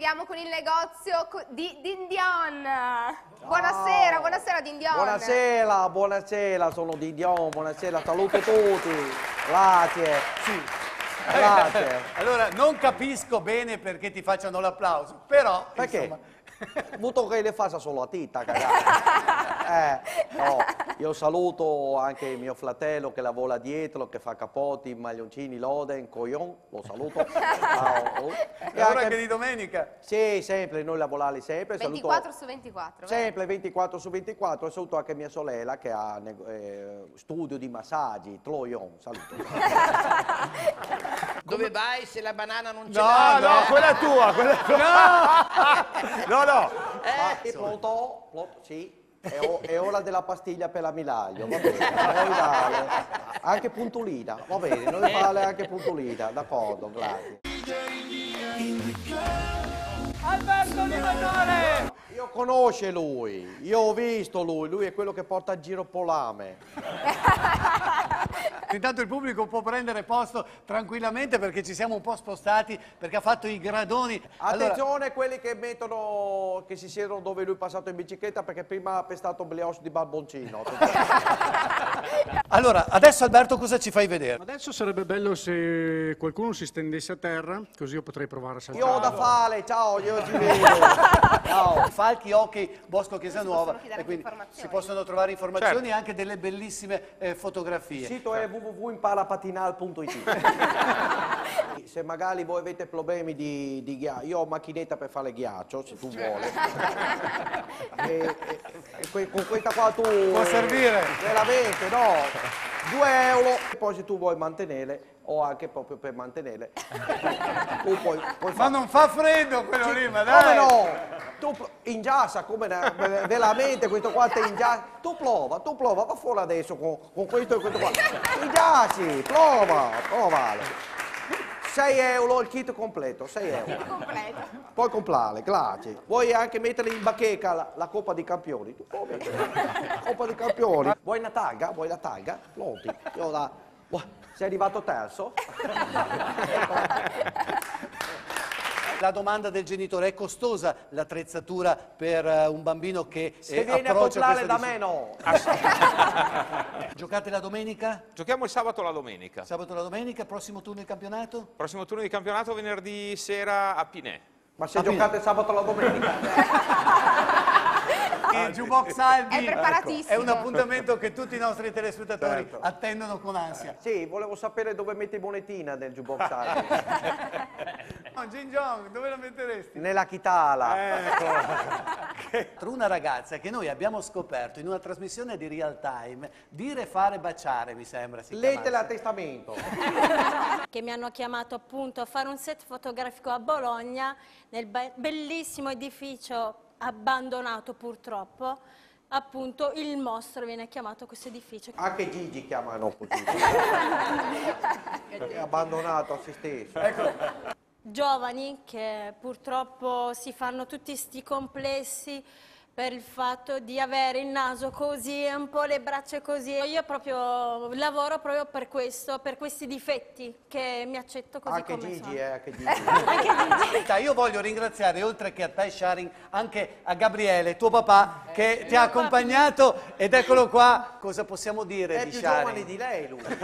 Siamo con il negozio di Dindion. Buonasera, buonasera Dindion. Buonasera, buonasera, sono Dindion, buonasera, saluto tutti. Grazie. Sì. Grazie. Allora, non capisco bene perché ti facciano l'applauso, però... Perché? Insomma... Muto che le faccia solo a tita, cagare. No, io saluto anche mio fratello che lavora dietro, che fa capotti, maglioncini, loden, coglion, lo saluto. Ciao. E ora anche di domenica? Sì, sempre, noi lavoriamo sempre. 24 su 24. Sempre 24 su 24, saluto anche mia sorella che ha studio di massaggi, Troion, saluto. Dove vai se la banana non ce No, l'hai? no, quella è tua, quella è tua. No, no. Pronto? Sì. È ora della pastiglia per l'amilaglio, va bene, noi dale. Anche puntulina, va bene, noi fare anche puntulina, d'accordo, grazie. Alberto Livatore! Io conosco lui, io ho visto lui è quello che porta a giro polame. Intanto il pubblico può prendere posto tranquillamente perché ci siamo un po' spostati, perché ha fatto i gradoni. Attenzione quelli che mettono, che si siedono dove lui è passato in bicicletta perché prima ha pestato brioche di barboncino. Allora, adesso Alberto cosa ci fai vedere? Adesso sarebbe bello se qualcuno si stendesse a terra, così io potrei provare a saltare. Io ho da fare, ciao, io ci vedo. Ciao, Falchi Hockey Bosco Chesanuova, possono chiedere e quindi informazioni. si possono trovare informazioni e anche delle bellissime Il fotografie. sito è www.imparapatinal.it. Se magari voi avete problemi di ghiaccio, io ho macchinetta per fare ghiaccio, se tu vuoi. Con questa qua tu... Può servire. Veramente, no. 2 euro. E poi se tu vuoi mantenere, o anche proprio per mantenere, tu puoi Ma fare... non fa freddo quello lì, ma Come dai! no? Tu ingiassa, come veramente questo qua te ingiassa. Tu prova, va fuori adesso con questo e questo qua. Ingiassi, prova. 6 euro il kit completo, 6 euro. Completo. Puoi comprare, grazie. Vuoi anche mettere in bacheca la Coppa dei Campioni? Tu puoi mettere la Coppa dei Campioni. Vuoi la tagga? Pronti. Io sei arrivato terzo? La domanda del genitore: è costosa l'attrezzatura per un bambino che Se vieni a approccia comprare questa da me no. Giocate la domenica? Giochiamo il sabato o la domenica. Sabato e la domenica, prossimo turno di campionato? Prossimo turno di campionato venerdì sera a Pinè. Ma se giocate sabato o la domenica? Il Jukebox Albi È preparatissimo. è un appuntamento che tutti i nostri telespettatori attendono con ansia. Sì, volevo sapere dove metti monetina nel jukebox Albi. No, Jin Jong, dove la metteresti? Nella chitala. Tra una ragazza che noi abbiamo scoperto in una trasmissione di real time, dire, fare, baciare, mi sembra si Lettera a chiamasse. testamento. Che mi hanno chiamato appunto a fare un set fotografico a Bologna, nel bellissimo edificio abbandonato purtroppo, appunto il mostro viene chiamato questo edificio. Anche Gigi chiamano così. È abbandonato a se stesso. Giovani che purtroppo si fanno tutti sti complessi per il fatto di avere il naso così e un po' le braccia così. Io proprio lavoro proprio per questo, per questi difetti che mi accetto così Anche come Gigi, sono. anche Gigi. Io voglio ringraziare, oltre che a te Sharing, anche a Gabriele, tuo papà, che ti ha accompagnato, ed eccolo qua. Cosa possiamo dire È di più Sharing? giovane di lei lui. Sì.